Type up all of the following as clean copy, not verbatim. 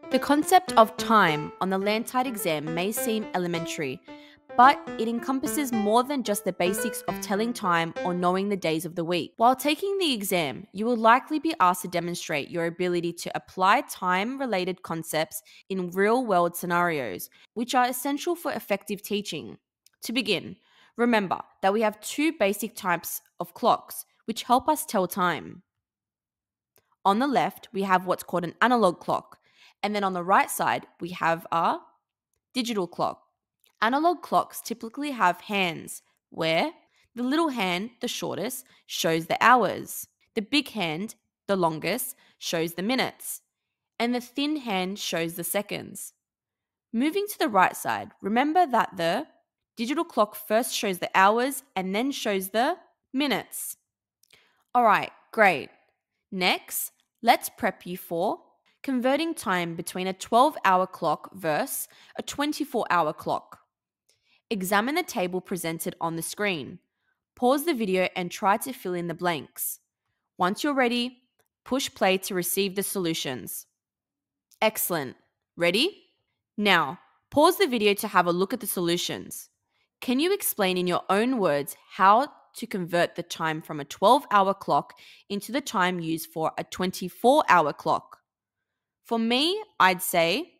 The concept of time on the LANTITE exam may seem elementary, but it encompasses more than just the basics of telling time or knowing the days of the week. While taking the exam, you will likely be asked to demonstrate your ability to apply time-related concepts in real-world scenarios, which are essential for effective teaching. To begin, remember that we have two basic types of clocks, which help us tell time. On the left, we have what's called an analog clock, and then on the right side, we have our digital clock. Analog clocks typically have hands, where the little hand, the shortest, shows the hours. The big hand, the longest, shows the minutes. And the thin hand shows the seconds. Moving to the right side, remember that the digital clock first shows the hours and then shows the minutes. Alright, great. Next, let's prep you for converting time between a 12-hour clock versus a 24-hour clock. Examine the table presented on the screen. Pause the video and try to fill in the blanks. Once you're ready, push play to receive the solutions. Excellent. Ready? Now, pause the video to have a look at the solutions. Can you explain in your own words how to convert the time from a 12-hour clock into the time used for a 24-hour clock? For me, I'd say,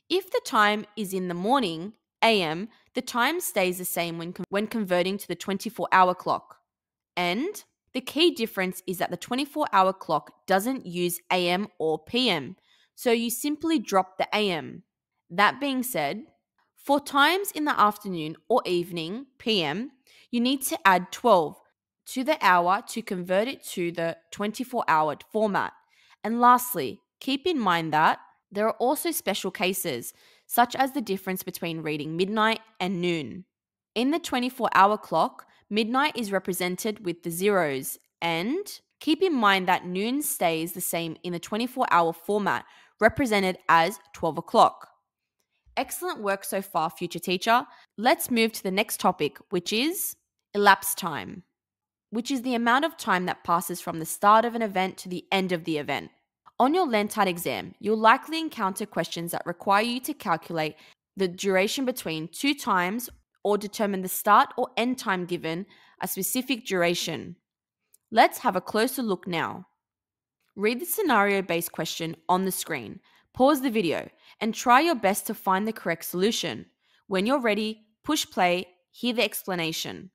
if the time is in the morning, AM, the time stays the same when converting to the 24-hour clock. And the key difference is that the 24-hour clock doesn't use AM or PM, so you simply drop the AM. That being said, for times in the afternoon or evening, PM, you need to add 12 to the hour to convert it to the 24-hour format. And lastly, keep in mind that there are also special cases, such as the difference between reading midnight and noon. In the 24-hour clock, midnight is represented with the zeros, and keep in mind that noon stays the same in the 24-hour format, represented as 12 o'clock. Excellent work so far, future teacher. Let's move to the next topic, which is elapsed time, which is the amount of time that passes from the start of an event to the end of the event. On your LANTITE exam, you'll likely encounter questions that require you to calculate the duration between two times or determine the start or end time given a specific duration. Let's have a closer look now. Read the scenario-based question on the screen, pause the video, and try your best to find the correct solution. When you're ready, push play, hear the explanation.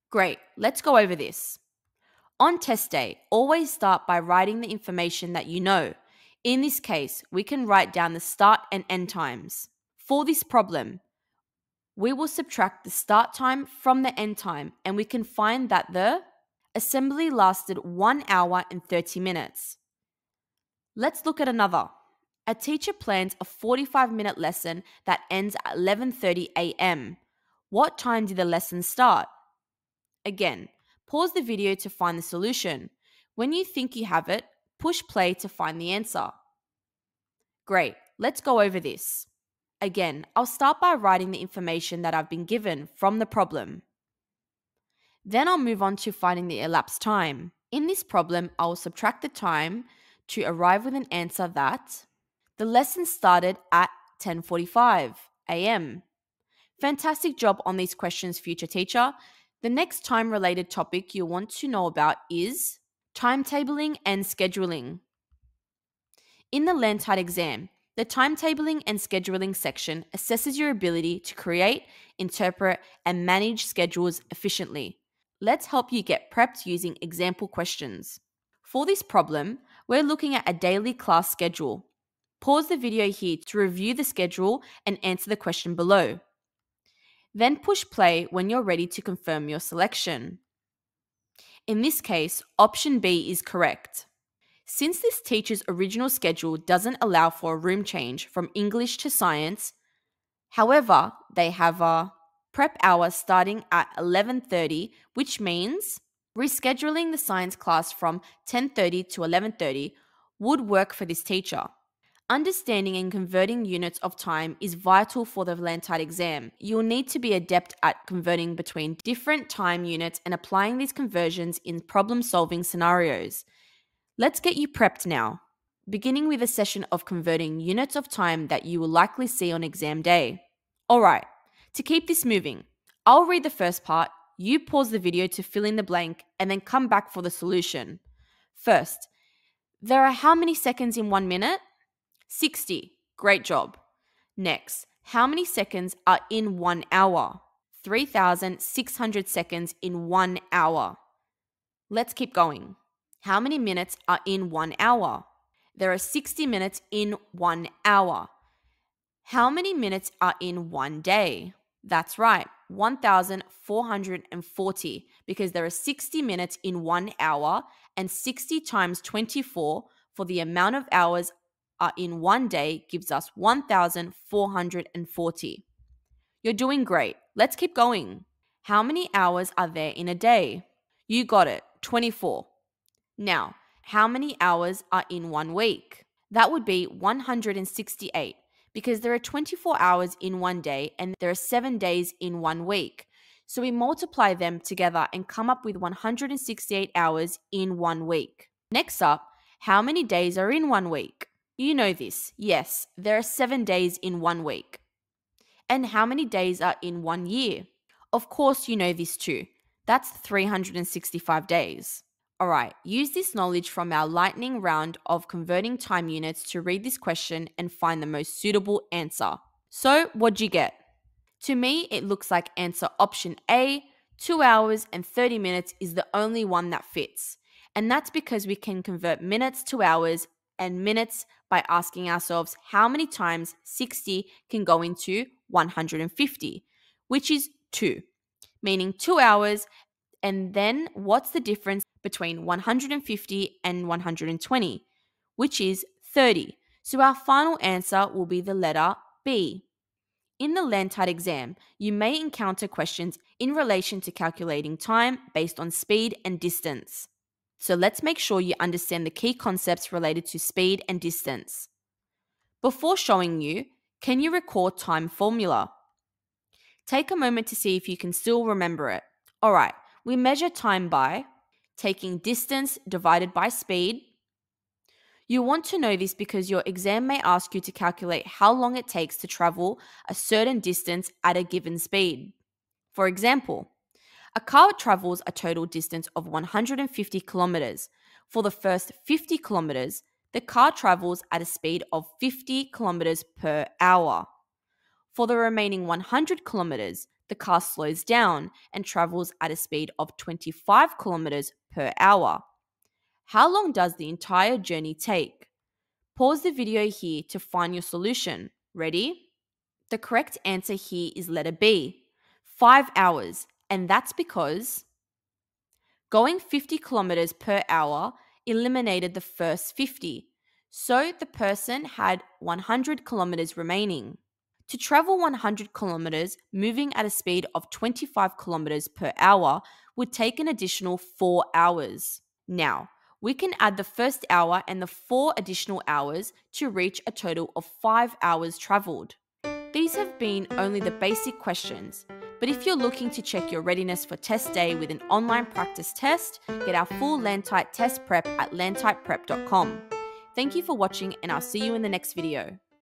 Great, let's go over this. On test day, always start by writing the information that you know. In this case, we can write down the start and end times. For this problem, we will subtract the start time from the end time, and we can find that the assembly lasted 1 hour and 30 minutes. Let's look at another. A teacher plans a 45-minute lesson that ends at 11:30 a.m. What time did the lesson start? Again, pause the video to find the solution. When you think you have it, push play to find the answer. Great, let's go over this. Again, I'll start by writing the information that I've been given from the problem. Then I'll move on to finding the elapsed time. In this problem, I will subtract the time to arrive with an answer that the lesson started at 10:45 a.m. Fantastic job on these questions, future teacher. The next time-related topic you'll want to know about is timetabling and scheduling. In the LANTITE exam, the timetabling and scheduling section assesses your ability to create, interpret, and manage schedules efficiently. Let's help you get prepped using example questions. For this problem, we're looking at a daily class schedule. Pause the video here to review the schedule and answer the question below. Then push play when you're ready to confirm your selection. In this case, option B is correct. Since this teacher's original schedule doesn't allow for a room change from English to science, however, they have a prep hour starting at 11:30, which means rescheduling the science class from 10:30 to 11:30 would work for this teacher. Understanding and converting units of time is vital for the LANTITE exam. You will need to be adept at converting between different time units and applying these conversions in problem-solving scenarios. Let's get you prepped now. beginning with a session of converting units of time that you will likely see on exam day. Alright, to keep this moving, I'll read the first part, you pause the video to fill in the blank, and then come back for the solution. First, there are how many seconds in 1 minute? 60. Great job. Next, how many seconds are in 1 hour? 3,600 seconds in 1 hour. Let's keep going. How many minutes are in 1 hour? There are 60 minutes in 1 hour. How many minutes are in 1 day? That's right, 1,440, because there are 60 minutes in 1 hour, and 60 times 24 for the amount of hours are in 1 day gives us 1,440. You're doing great. Let's keep going. How many hours are there in a day? You got it, 24. Now, how many hours are in 1 week? That would be 168, because there are 24 hours in 1 day and there are 7 days in 1 week. So we multiply them together and come up with 168 hours in 1 week. Next up, how many days are in 1 week? You know this. Yes, there are 7 days in 1 week. And how many days are in 1 year? Of course you know this too. That's 365 days. Alright, use this knowledge from our lightning round of converting time units to read this question and find the most suitable answer. So, what'd you get? To me, it looks like answer option A, 2 hours and 30 minutes is the only one that fits. And that's because we can convert minutes to hours and minutes by asking ourselves how many times 60 can go into 150, which is 2, meaning 2 hours. And then what's the difference between 150 and 120, which is 30. So our final answer will be the letter B. In the LANTITE exam, you may encounter questions in relation to calculating time based on speed and distance. So let's make sure you understand the key concepts related to speed and distance. Before showing you, can you recall time formula? Take a moment to see if you can still remember it. Alright, we measure time by taking distance divided by speed. You want to know this because your exam may ask you to calculate how long it takes to travel a certain distance at a given speed. For example, a car travels a total distance of 150 kilometers. For the first 50 kilometers, the car travels at a speed of 50 kilometers per hour. For the remaining 100 kilometers, the car slows down and travels at a speed of 25 kilometers per hour. How long does the entire journey take? Pause the video here to find your solution. Ready? The correct answer here is letter B, 5 hours, and that's because going 50 kilometers per hour eliminated the first 50, so the person had 100 kilometers remaining. To travel 100 kilometers moving at a speed of 25 kilometers per hour would take an additional 4 hours. Now, we can add the first hour and the 4 additional hours to reach a total of 5 hours traveled. These have been only the basic questions, but if you're looking to check your readiness for test day with an online practice test, get our full LANTITE test prep at lantiteprep.com. Thank you for watching, and I'll see you in the next video.